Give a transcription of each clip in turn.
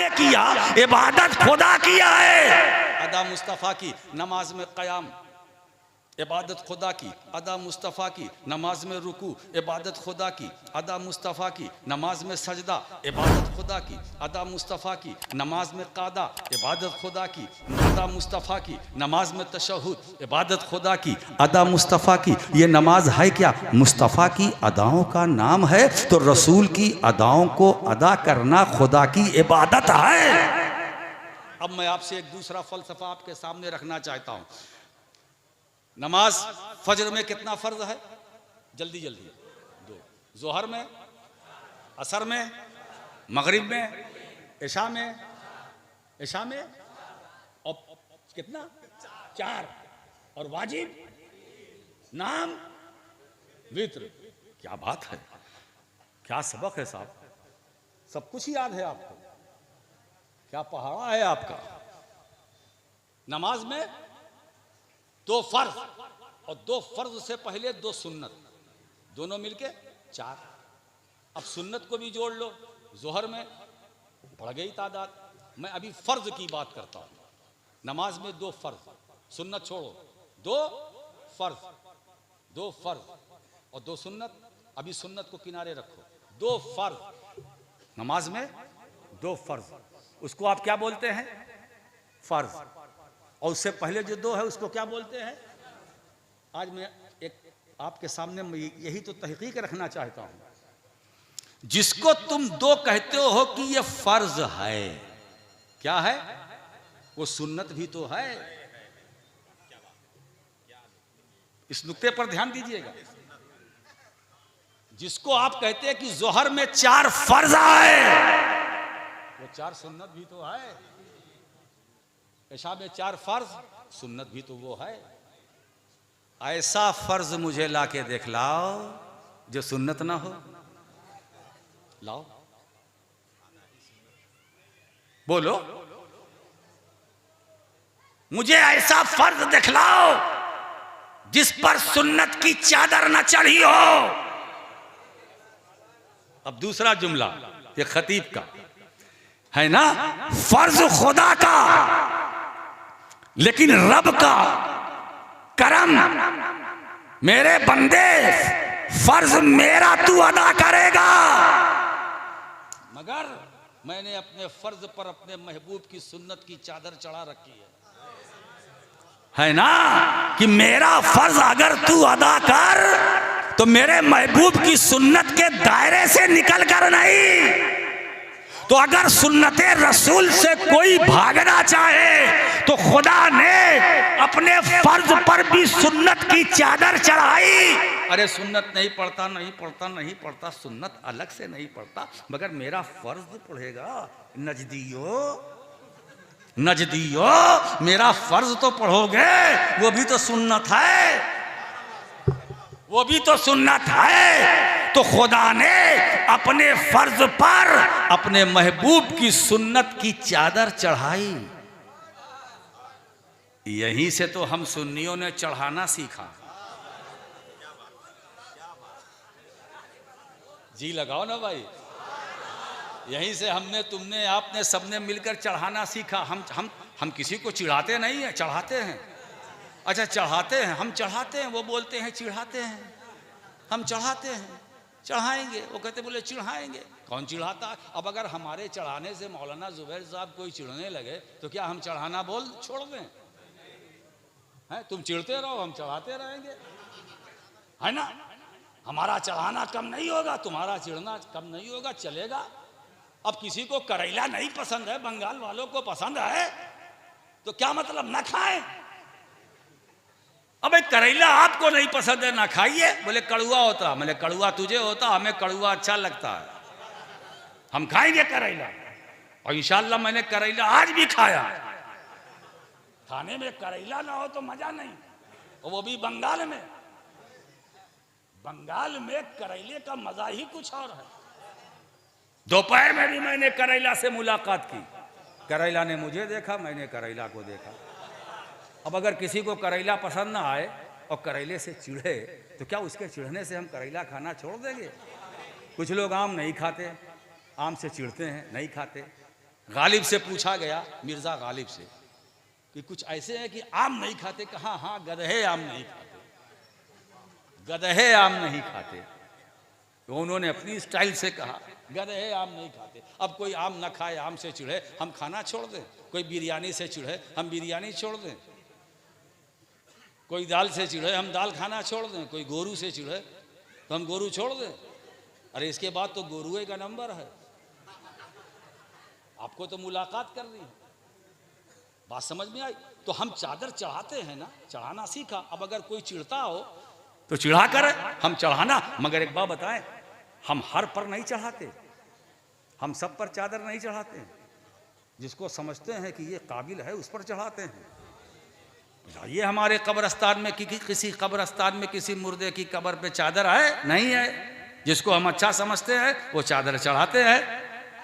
ने किया, इबादत खुदा किया है। अदा मुस्तफ़ा की नमाज में क़याम, इबादत खुदा की। अदा मुस्तफ़ा की नमाज में रुकू, इबादत खुदा की। अदा मुस्तफ़ा की नमाज में सजदा, इबादत खुदा की। अदा मुस्तफ़ा की नमाज में क़ादा, इबादत खुदा की। अदा मुस्तफ़ा की नमाज में तशहुद, इबादत खुदा की। अदा मुस्तफ़ा की ये नमाज है क्या? मुस्तफ़ा की अदाओं का नाम है, तो रसूल की अदाओं को अदा करना खुदा की इबादत है। अब मैं आपसे एक दूसरा फ़लसफ़ा आपके सामने रखना चाहता हूँ। नमाज फजर में कितना फ़र्ज है? जल्दी जल्दी। 2। ज़ोहर में, असर में, मगरिब में, इशा में और कितना? 4। और वाजिब, नाम, वित्र। क्या बात है, क्या सबक है साहब, सब कुछ याद है आपको, क्या पहाड़ा है आपका। नमाज में 2 फर्ज और 2 फर्ज से पहले 2 सुन्नत, दोनों मिलके 4। अब सुन्नत को भी जोड़ लो, जोहर में बढ़ गई तादाद। मैं अभी फर्ज की बात करता हूँ। नमाज में 2 फर्ज, सुन्नत छोड़ो, 2 फर्ज और 2 सुन्नत। अभी सुन्नत को किनारे रखो, 2 फर्ज नमाज में, 2 फर्ज, उसको आप क्या बोलते हैं? फर्ज। और उससे पहले जो 2 है उसको क्या बोलते हैं? आज मैं एक आपके सामने यही तो तहकीक रखना चाहता हूं। जिसको तुम 2 कहते हो कि ये फर्ज है, क्या है? वो सुन्नत भी तो है। इस नुक्ते पर ध्यान दीजिएगा। जिसको आप कहते हैं कि जोहर में 4 फर्ज है, वो 4 सुन्नत भी तो है। इशा में 4 फर्ज, सुन्नत भी तो वो है। ऐसा फर्ज मुझे लाके दिखलाओ जो सुन्नत ना हो। लाओ, बोलो, मुझे ऐसा फर्ज दिखलाओ जिस पर सुन्नत की चादर न चढ़ी हो। अब दूसरा जुमला ये खतीब का है ना, फर्ज खुदा का, लेकिन रब का करम, मेरे बंदे फर्ज मेरा तू अदा करेगा। मगर मैंने अपने फर्ज पर अपने महबूब की सुन्नत की चादर चढ़ा रखी है ना, कि मेरा फर्ज अगर तू अदा कर तो मेरे महबूब की सुन्नत के दायरे से निकल कर नहीं। तो अगर सुन्नते रसूल से कोई भागना चाहे तो खुदा ने अपने फर्ज पर भी सुन्नत की चादर चढ़ाई। अरे सुन्नत नहीं पढ़ता, सुन्नत अलग से नहीं पढ़ता, मगर मेरा फर्ज पढ़ेगा। नजदियो मेरा फर्ज तो पढ़ोगे, वो भी तो सुन्नत है, वो भी तो सुन्नत है। तो खुदा ने अपने फर्ज पर अपने महबूब की सुन्नत की चादर चढ़ाई। यहीं से तो हम सुन्नियों ने चढ़ाना सीखा। जी लगाओ ना भाई, यहीं से हमने, तुमने, आपने, सबने मिलकर चढ़ाना सीखा। हम किसी को चिढ़ाते नहीं है, चढ़ाते हैं। अच्छा चढ़ाते हैं, हम चढ़ाते हैं, वो बोलते हैं चिढ़ाते हैं, हम चढ़ाते हैं, चढ़ाएंगे, वो कहते बोले चिढ़ाएंगे। कौन चिढ़ाता? अब अगर हमारे चढ़ाने से मौलाना जुबैर साहब कोई चिढ़ने लगे तो क्या हम चढ़ाना बोल छोड़ दें? हैं, तुम चिढ़ते रहो, हम चढ़ाते रहेंगे, है ना। हमारा चढ़ाना कम नहीं होगा, तुम्हारा चिढ़ना कम नहीं होगा, चलेगा। अब किसी को करेला नहीं पसंद है, बंगाल वालों को पसंद है, तो क्या मतलब, ना खाएं। अबे करेला आपको नहीं पसंद है, ना खाइए। बोले कड़ुआ होता, मैंने कड़ुआ तुझे होता, हमें कड़ुआ अच्छा लगता है, हम खाएंगे करेला। और इंशाल्लाह मैंने करेला आज भी खाया। खाने में करेला ना हो तो मजा नहीं, और वो भी बंगाल में। बंगाल में करेले का मजा ही कुछ और है। दोपहर में भी मैंने करेला से मुलाकात की, करेला ने मुझे देखा, मैंने करेला को देखा। अब अगर किसी को करेला पसंद ना आए और करेले से चिढ़े तो क्या उसके चिढ़ने से हम करेला खाना छोड़ देंगे? कुछ लोग आम नहीं खाते, आम से चिढ़ते हैं, नहीं खाते, गालिब से पूछा गया, मिर्जा गालिब से, कि कुछ ऐसे हैं कि आम नहीं खाते। कहा हाँ, गधे आम नहीं खाते, गधे आम नहीं खाते। तो उन्होंने अपनी स्टाइल से कहा गधे आम नहीं खाते। अब कोई आम ना खाए, आम से चिढ़े, हम खाना छोड़ दें? कोई बिरयानी से चिढ़े, हम बिरयानी छोड़ दें? कोई दाल से चिढ़े, हम दाल खाना छोड़ दें? कोई गोरू से चिढ़े तो हम गोरू छोड़ दें? अरे इसके बाद तो गोरुए का नंबर है, आपको तो मुलाकात करनी है। बात समझ में आई? तो हम चादर चढ़ाते हैं ना, चढ़ाना सीखा। अब अगर कोई चिढ़ता हो तो चिढ़ा कर हम चढ़ाना, मगर एक बात बताएं, हम हर पर नहीं चढ़ाते, हम सब पर चादर नहीं चढ़ाते। जिसको समझते हैं कि ये काबिल है उस पर चढ़ाते हैं। ये हमारे कब्रस्तान में किसी कब्रस्तान में किसी मुर्दे की कब्र पे चादर है? नहीं है। जिसको हम अच्छा समझते हैं वो चादर चढ़ाते हैं,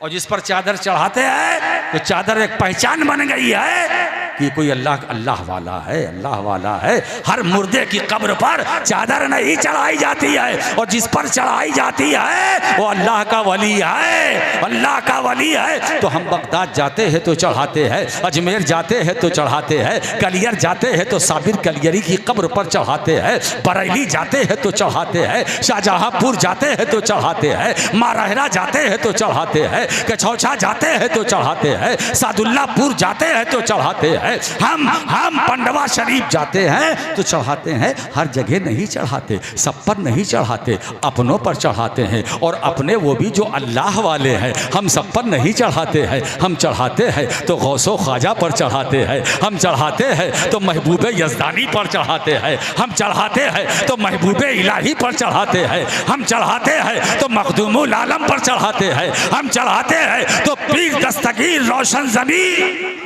और जिस पर चादर चढ़ाते हैं तो चादर एक पहचान बन गई है कि कोई अल्लाह वाला है, अल्लाह वाला है। हर मुर्दे की कब्र पर चादर नहीं चढ़ाई जाती है, और जिस पर चढ़ाई जाती है वो अल्लाह का वली है, अल्लाह का वली है। तो हम बगदाद जाते हैं तो चढ़ाते हैं, अजमेर जाते हैं तो चढ़ाते हैं, कलियर जाते हैं तो साबिर कलियरी की कब्र पर चढ़ाते हैं, बरेली जाते हैं तो चढ़ाते हैं, शाहजहांपुर जाते हैं तो चढ़ाते हैं, मारहरा जाते हैं तो चढ़ाते हैं, कछौछा जाते हैं तो चढ़ाते हैं, सादुल्लापुर जाते हैं तो चढ़ाते हैं, हम पंडवा शरीफ जाते हैं तो चढ़ाते हैं। हर जगह नहीं चढ़ाते, सब पर नहीं चढ़ाते, अपनों पर चढ़ाते हैं। और अपने वो भी जो अल्लाह वाले हैं, हम सब पर नहीं चढ़ाते हैं। हम चढ़ाते हैं तो गौसो ख्वाजा पर चढ़ाते हैं, हम चढ़ाते हैं तो महबूब यज़दानी पर चढ़ाते हैं, हम चढ़ाते हैं तो महबूब इलाही पर चढ़ाते हैं, हम चढ़ाते हैं तो मखदूमुल आलम पर चढ़ाते हैं, हम चढ़ाते हैं तो पीर दस्तगीर रोशन ज़मीन।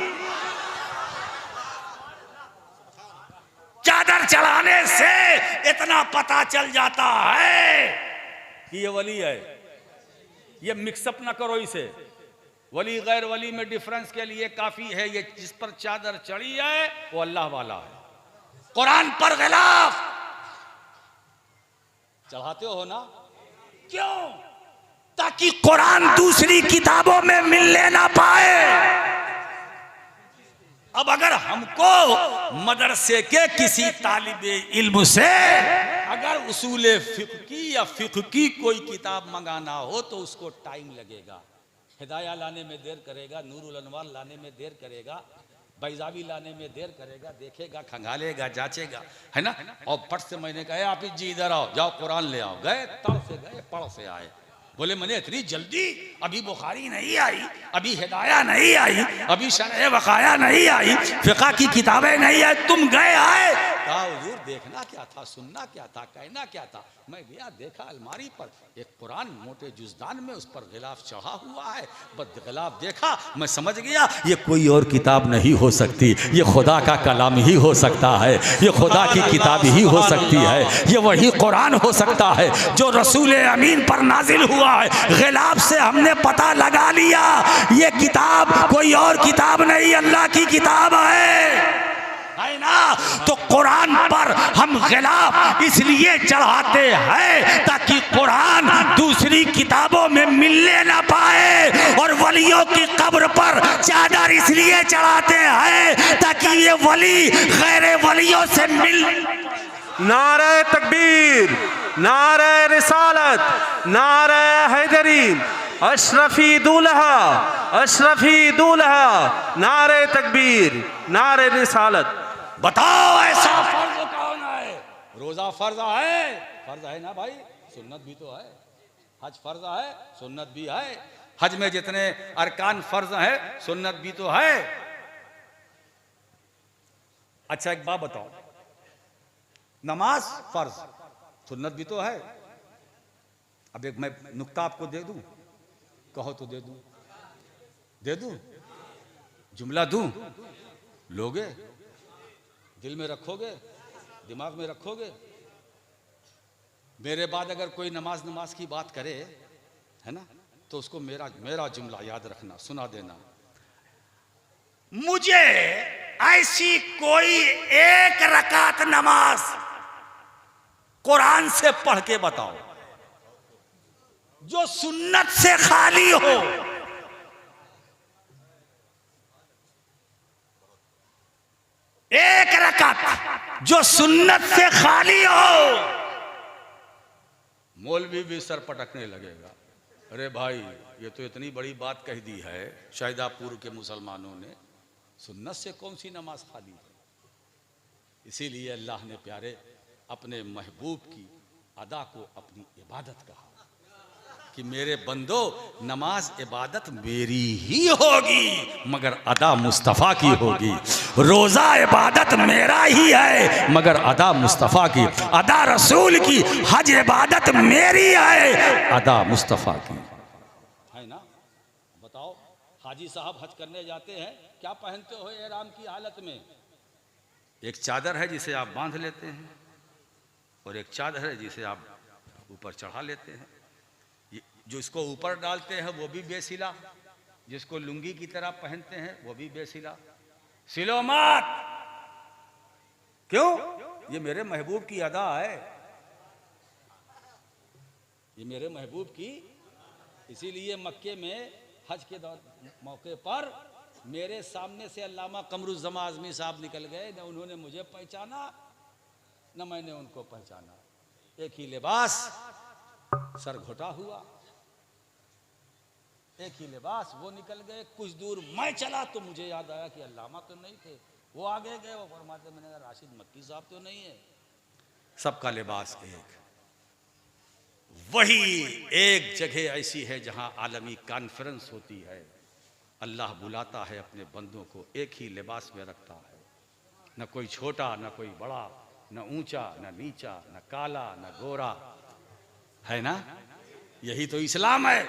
चादर चढ़ाने से इतना पता चल जाता है कि ये वली है। ये मिक्सअप ना करो इसे, वली गैर वली में डिफरेंस के लिए काफी है। ये जिस पर चादर चढ़ी है वो अल्लाह वाला है। कुरान पर गिलाफ चढ़ाते हो ना, क्यों? ताकि कुरान दूसरी किताबों में मिलने ना पाए। अब अगर हमको मदरसे के किसी तालिबे इल्म से अगर उसूले फिक़्ह की या फिक़्ह की कोई किताब मंगाना हो तो उसको टाइम लगेगा। हिदाया लाने में देर करेगा, नूरुल अनवार लाने में देर करेगा, बैजावी लाने में देर करेगा, देखेगा, खंगालेगा, जांचेगा, है ना। और फट से मैंने कहा आप जी इधर आओ, जाओ कुरान ले आओ। गए, तड़ से गए, पढ़ से आए। बोले मैंने इतनी जल्दी, अभी बुखारी नहीं आई, अभी हिदाया नहीं आई, अभी शरह वकाया नहीं आई, फिक़ा की किताबें नहीं आई, तुम गए आए। कहा हुजूर देखना क्या था, सुनना क्या था, कहना क्या था। मैं गया, देखा अलमारी पर एक कुरान मोटे जुज़दान में, उस पर गिलाफ चढ़ा हुआ है। बस गिलाफ देखा, मैं समझ गया ये कोई और किताब नहीं हो सकती, ये खुदा का कलाम ही हो सकता है, ये खुदा की किताब ही हो सकती है, ये वही कुरान हो सकता है जो रसूल अमीन पर नाजिल हुआ है। गिलाफ से हमने पता लगा लिया ये किताब कोई और किताब नहीं, अल्लाह की किताब है ना। तो कुरान पर हम गिलाफ इसलिए चढ़ाते हैं ताकि कुरान दूसरी किताबों में मिलने ना पाए, और वलियों की कब्र पर चादर इसलिए चढ़ाते हैं ताकि ये वली गैर वलियों से मिल। नारे तकबीर, नारे रिसालत, नारे हैदरी, अशरफी दूल्हा, अशरफी दूल्हा, नारे तकबीर, नारे रिसालत। बताओ ऐसा फर्ज कौन है? रोजा फर्ज है, फर्ज है ना भाई, सुन्नत भी तो है। हज फर्ज है, सुन्नत भी है। हज में जितने अरकान फर्ज है, सुन्नत भी तो है। अच्छा एक बात बताओ, नमाज फर्ज, सुन्नत भी तो है। अब एक मैं नुक्ता आपको दे दूं, कहो तो दे दूं, दे दूं, जुमला दूं, लोगे? दिल में रखोगे, दिमाग में रखोगे? मेरे बाद अगर कोई नमाज की बात करे, है ना, तो उसको मेरा जुमला याद रखना, सुना देना। मुझे ऐसी कोई एक रकात नमाज कुरान से पढ़ के बताओ जो सुन्नत से खाली हो। जो सुन्नत से खाली हो। मौलवी भी सर पटकने लगेगा, अरे भाई ये तो इतनी बड़ी बात कह दी है शाहिदापुर के मुसलमानों ने, सुन्नत से कौन सी नमाज खाली है। इसीलिए अल्लाह ने प्यारे अपने महबूब की अदा को अपनी इबादत कहा कि मेरे बंदो नमाज इबादत मेरी ही होगी मगर अदा मुस्तफ़ा की होगी। रोजा इबादत मेरा ही है मगर अदा मुस्तफ़ा की। अदा रसूल की। हज इबादत मेरी है, अदा मुस्तफ़ा की। है ना? बताओ, हाजी साहब हज करने जाते हैं, क्या पहनते हो एहराम की हालत में? एक चादर है जिसे आप बांध लेते हैं और एक चादर है जिसे आप ऊपर चढ़ा लेते हैं। जो इसको ऊपर डालते हैं वो भी बेसिला, जिसको लुंगी की तरह पहनते हैं वो भी बेसिला। सिलो मत, क्यों? ये मेरे महबूब की अदा है, ये मेरे महबूब की। इसीलिए मक्के में हज के मौके पर मेरे सामने से अल्लामा कमरुज़्ज़मा आज़मी साहब निकल गए, न उन्होंने मुझे पहचाना न मैंने उनको पहचाना। एक ही लिबास, सर घोटा हुआ, एक ही लिबास। वो निकल गए, कुछ दूर मैं चला तो मुझे याद आया कि अल्लामा तो नहीं थे। वो आगे गए, वो फरमाते, मैंने कहा राशिद मक्की साहब तो नहीं है। सबका लिबास एक। वही एक जगह ऐसी है जहां आलमी कॉन्फ्रेंस होती है, अल्लाह बुलाता है अपने बंदों को, एक ही लिबास में रखता है। न कोई छोटा न कोई बड़ा, न ऊंचा न नीचा, न काला न गोरा, है ना? यही तो इस्लाम है।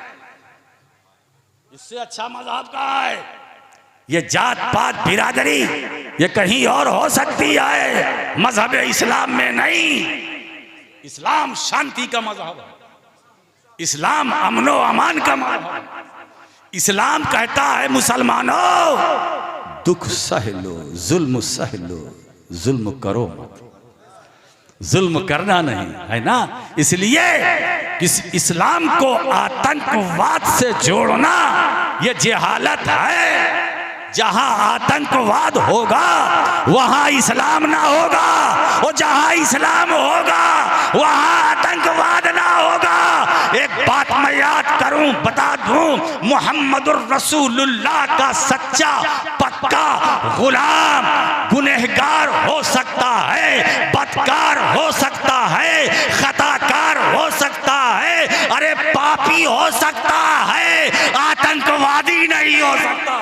इससे अच्छा मजहब कहाँ है? ये जात पात बिरादरी ये कहीं और हो सकती है, मजहब इस्लाम में नहीं। इस्लाम शांति का मजहब है, इस्लाम अमनो अमान का मजहब है। इस्लाम कहता है मुसलमानों, दुख सह लो, जुल्म सह लो, जुल्म करो मत। जुल्म करना नहीं, है ना? इसलिए इस्लाम को आतंकवाद से जोड़ना ये जहालत है। जहां आतंकवाद होगा वहां इस्लाम ना होगा, और जहां इस्लाम होगा वहां आतंकवाद ना होगा। एक बात मैं याद करूं, बता दूं, मुहम्मदुर रसूलुल्लाह का सच्चा पक्का गुलाम गुनहगार हो सकता है, बदकार हो सकता है, खताकार हो सकता है, अरे पापी हो सकता है, आतंकवादी नहीं हो सकता।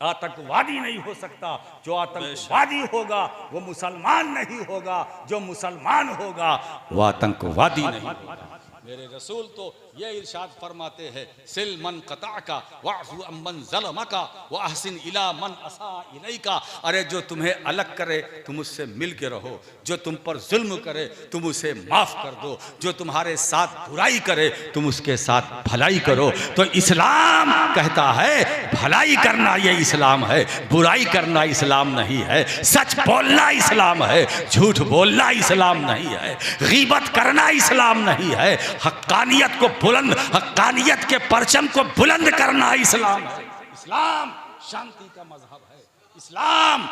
आतंकवादी नहीं हो सकता। जो आतंकवादी होगा वो मुसलमान नहीं होगा, जो मुसलमान होगा वो आतंकवादी नहीं होगा। मेरे रसूल तो ये इरशाद फरमाते हैं, सिल मन कता का वाफु अम्मन ज़लम का व अहसिन इला मन असा इलैका। अरे जो तुम्हें अलग करे तुम उससे मिल के रहो, जो तुम पर जुल्म करे तुम उसे माफ़ कर दो, जो तुम्हारे साथ बुराई करे तुम उसके साथ भलाई करो। तो इस्लाम कहता है भलाई करना ये इस्लाम है, बुराई करना इस्लाम नहीं है। सच बोलना इस्लाम है, झूठ बोलना इस्लाम नहीं है, गीबत करना इस्लाम नहीं है। हक्कानियत को बुलंद, हक्कानियत के परचम को बुलंद करना इस्लाम है। इस्लाम शांति का मजहब है, इस्लाम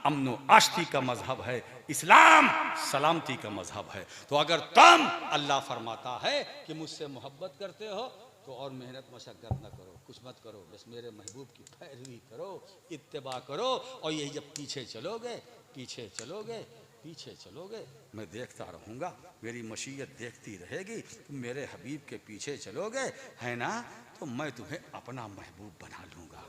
अमनो आश्ती का मजहब है, इस्लाम सलामती का मजहब है। तो अगर तुम, अल्लाह फरमाता है कि मुझसे मोहब्बत करते हो तो और मेहनत मशक्कत न करो, कुछ मत करो, बस मेरे महबूब की पैरवी करो, इत्तिबा करो। और यही जब पीछे चलोगे, पीछे चलोगे, पीछे चलोगे, मैं देखता रहूँगा, मेरी मशीयत देखती रहेगी, तुम मेरे हबीब के पीछे चलोगे, है ना? तो मैं तुम्हें अपना महबूब बना लूँगा,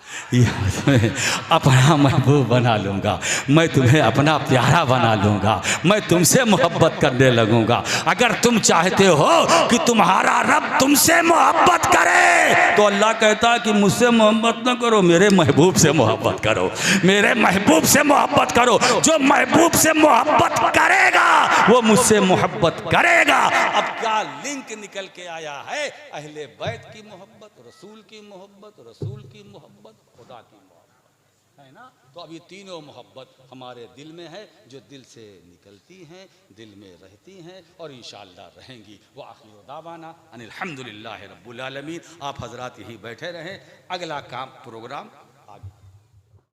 अपना महबूब बना लूँगा, मैं तुम्हें अपना प्यारा बना लूँगा, मैं तुमसे मोहब्बत करने लगूँगा। अगर तुम चाहते हो कि तुम्हारा रब तुमसे मोहब्बत करे तो अल्लाह कहता है कि मुझसे मोहब्बत न करो, मेरे महबूब से मोहब्बत करो, मेरे महबूब से मोहब्बत करो। जो महबूब से मोहब्बत करेगा वो मुझसे मोहब्बत करेगा। अब क्या लिंक निकल के आया है? अहले बैत की मोहब्बत, रसूल की मोहब्बत, रसूल की मोहब्बत, खुदा की मोहब्बत, है ना? तो अब ये तीनों मोहब्बत हमारे दिल में है, जो दिल से निकलती हैं, दिल में रहती हैं और इंशाअल्लाह रहेंगी। व आखिर दावाना अनिल हम्दुलिल्लाहि रब्बिल आलमीन। आप हजरात यहीं बैठे रहें, अगला काम प्रोग्राम